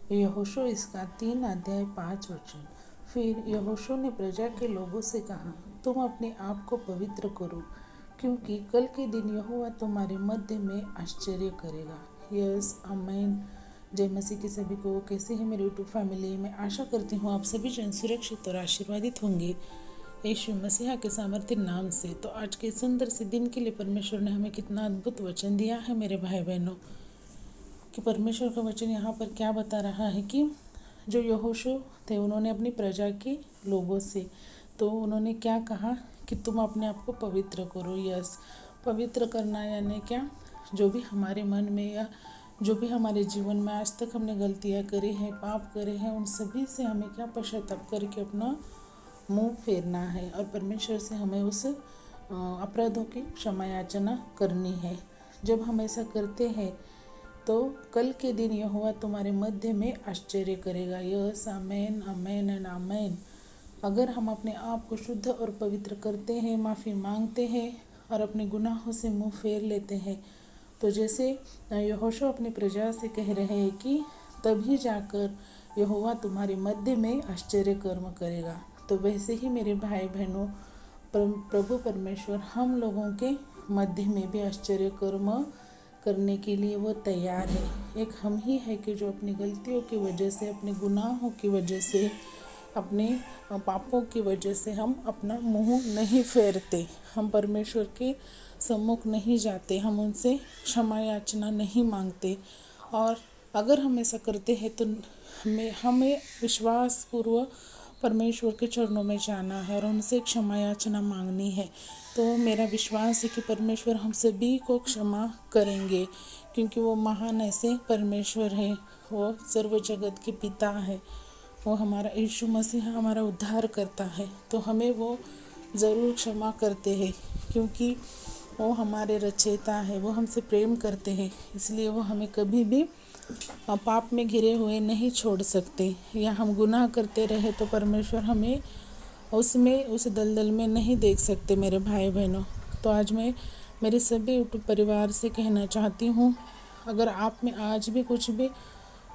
यहोशू इसका 3 अध्याय 5 वचन। फिर यहोशू ने प्रजा के लोगों से कहा, तुम अपने आप को पवित्र करो, क्योंकि कल के दिन यहोवा तुम्हारे मध्य में आश्चर्य करेगा। यस, आमीन। जय मसीह के सभी को। कैसे हैं मेरे यूट्यूब फैमिली? मैं आशा करती हूँ आप सभी जन सुरक्षित और आशीर्वादित होंगे यीशु मसीहा के सामर्थ्य नाम से। तो आज के सुंदर से दिन के लिए परमेश्वर ने हमें कितना अद्भुत वचन दिया है मेरे भाई बहनों, कि परमेश्वर का वचन यहाँ पर क्या बता रहा है कि जो यहोशू थे उन्होंने अपनी प्रजा के लोगों से, तो उन्होंने क्या कहा कि तुम अपने आप को पवित्र करो। यस, पवित्र करना यानी क्या? जो भी हमारे मन में या जो भी हमारे जीवन में आज तक हमने गलतियाँ करी हैं, पाप करे हैं, उन सभी से हमें क्या पश्चाताप करके अपना मुंह फेरना है और परमेश्वर से हमें उस अपराधों की क्षमा याचना करनी है। जब हम ऐसा करते हैं तो कल के दिन यहोवा तुम्हारे मध्य में आश्चर्य करेगा। यस, आमेन, आमेन एंड आमेन। अगर हम अपने आप को शुद्ध और पवित्र करते हैं, माफ़ी मांगते हैं और अपने गुनाहों से मुंह फेर लेते हैं, तो जैसे यहोशू अपनी प्रजा से कह रहे हैं कि तभी जाकर यहोवा तुम्हारे मध्य में आश्चर्य कर्म करेगा, तो वैसे ही मेरे भाई बहनों, प्रभु परमेश्वर हम लोगों के मध्य में भी आश्चर्य कर्म करने के लिए वो तैयार है। एक हम ही है कि जो अपनी गलतियों की वजह से, अपने गुनाहों की वजह से, अपने पापों की वजह से हम अपना मुंह नहीं फेरते, हम परमेश्वर के सम्मुख नहीं जाते, हम उनसे क्षमा याचना नहीं मांगते। और अगर हम ऐसा करते हैं तो हमें विश्वास पूर्वक परमेश्वर के चरणों में जाना है और उनसे क्षमा याचना मांगनी है। तो मेरा विश्वास है कि परमेश्वर हम सभी को क्षमा करेंगे, क्योंकि वो महान ऐसे परमेश्वर है, वो सर्व जगत के पिता है, वो हमारा यीशु मसीह हमारा उद्धार करता है। तो हमें वो ज़रूर क्षमा करते हैं, क्योंकि वो हमारे रचयिता है, वो हमसे प्रेम करते हैं, इसलिए वो हमें कभी भी पाप में घिरे हुए नहीं छोड़ सकते। या हम गुनाह करते रहे तो परमेश्वर हमें उसमें उस दलदल में नहीं देख सकते मेरे भाई बहनों। तो आज मैं मेरे सभी यूट्यूब परिवार से कहना चाहती हूँ, अगर आप में आज भी कुछ भी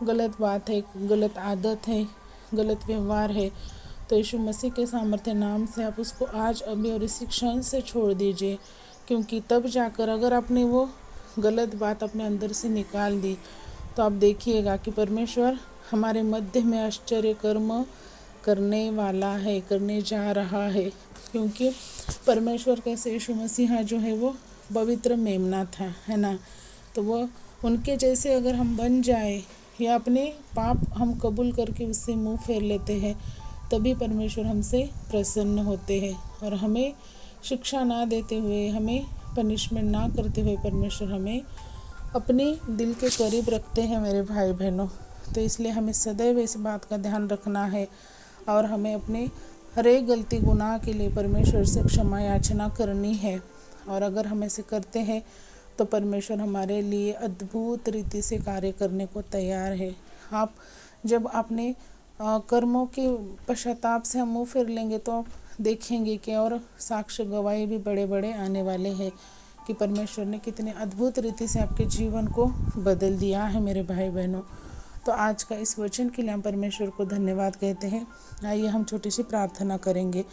गलत बात है, गलत आदत है, गलत व्यवहार है, तो यीशु मसीह के सामर्थ्य नाम से आप उसको आज अभी और इसी क्षण से छोड़ दीजिए, क्योंकि तब जाकर अगर आपने वो गलत बात अपने अंदर से निकाल दी तो आप देखिएगा कि परमेश्वर हमारे मध्य में आश्चर्य कर्म करने वाला है, करने जा रहा है। क्योंकि परमेश्वर कैसे यीशु मसीहा जो है वो पवित्र मेमना था, है ना। तो वो उनके जैसे अगर हम बन जाए या अपने पाप हम कबूल करके उससे मुंह फेर लेते हैं, तभी परमेश्वर हमसे प्रसन्न होते हैं और हमें शिक्षा ना देते हुए, हमें पनिशमेंट ना करते हुए परमेश्वर हमें अपने दिल के करीब रखते हैं मेरे भाई बहनों। तो इसलिए हमें सदैव इस बात का ध्यान रखना है और हमें अपने हर एक गलती गुनाह के लिए परमेश्वर से क्षमा याचना करनी है। और अगर हम ऐसे करते हैं तो परमेश्वर हमारे लिए अद्भुत रीति से कार्य करने को तैयार है। आप जब अपने कर्मों के पश्चाताप से हम मुँह फेर लेंगे तो आप देखेंगे कि और साक्ष्य गवाही भी बड़े बड़े आने वाले हैं कि परमेश्वर ने कितने अद्भुत रीति से आपके जीवन को बदल दिया है मेरे भाई बहनों। तो आज का इस वचन के लिए हम परमेश्वर को धन्यवाद कहते हैं। आइए हम छोटी सी प्रार्थना करेंगे।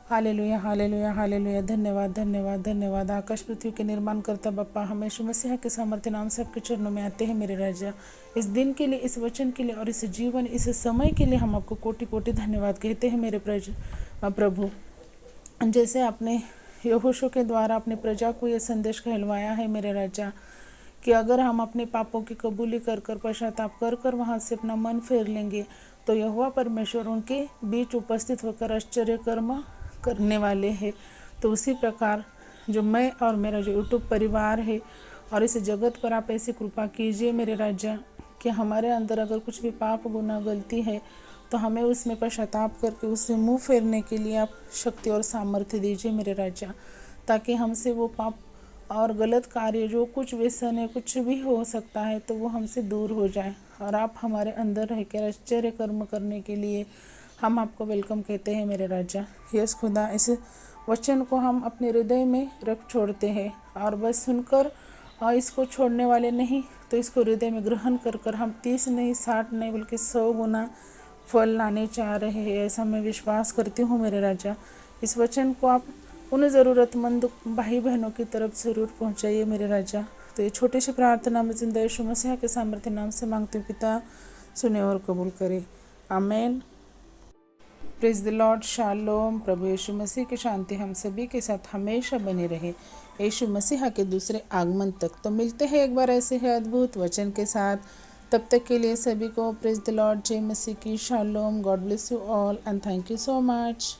Hallelujah, hallelujah, hallelujah. धन्यवाद, धन्यवाद, धन्यवाद। आकाश पृथ्वी के निर्माण करता बप्पा, हम यीशु मसीह के सामर्थ्य नाम से आपके चरणों में आते हैं मेरे राजा। इस दिन के लिए, इस वचन के लिए और इस जीवन, इस समय के लिए हम आपको कोटि कोटि धन्यवाद कहते हैं मेरे प्रभु। जैसे आपने यहोशू के द्वारा अपने प्रजा को ये संदेश कहलवाया है मेरे राजा, कि अगर हम अपने पापों की कबूली कर कर, पश्चाताप कर कर वहाँ से अपना मन फेर लेंगे, तो यहोवा परमेश्वर उनके बीच उपस्थित होकर आश्चर्य कर्म करने वाले हैं। तो उसी प्रकार जो मैं और मेरा जो यूट्यूब परिवार है और इस जगत पर आप ऐसी कृपा कीजिए मेरे राजा, कि हमारे अंदर अगर कुछ भी पाप, गुनाह, गलती है तो हमें उसमें पश्चाताप करके उससे मुंह फेरने के लिए आप शक्ति और सामर्थ्य दीजिए मेरे राजा, ताकि हमसे वो पाप और गलत कार्य, जो कुछ व्यसन है, कुछ भी हो सकता है, तो वो हमसे दूर हो जाए और आप हमारे अंदर रहकर आश्चर्य कर्म करने के लिए हम आपको वेलकम कहते हैं मेरे राजा। यस खुदा, इस वचन को हम अपने हृदय में रख छोड़ते हैं और बस सुनकर और इसको छोड़ने वाले नहीं, तो इसको हृदय में ग्रहण कर कर हम 30 नहीं, 60 नहीं, बल्कि 100 गुना फल लाने चाह रहे हैं, ऐसा मैं विश्वास करती हूँ मेरे राजा। इस वचन को आप उन ज़रूरतमंद भाई बहनों की तरफ ज़रूर पहुँचाइए मेरे राजा। तो ये छोटी सी प्रार्थना में जिंदा यीशु मसीह के सामर्थ्य नाम से मांगती हूँ, पिता सुने और कबूल करे, आमीन। Praise the lord, shalom. प्रभु यीशु मसीह की शांति हम सभी के साथ हमेशा बनी रहे, यीशु मसीह के दूसरे आगमन तक। तो मिलते हैं एक बार ऐसे ही अद्भुत वचन के साथ। तब तक के लिए सभी को प्रेज द लॉर्ड, जय मसीह की, shalom. God bless you all and thank you so much.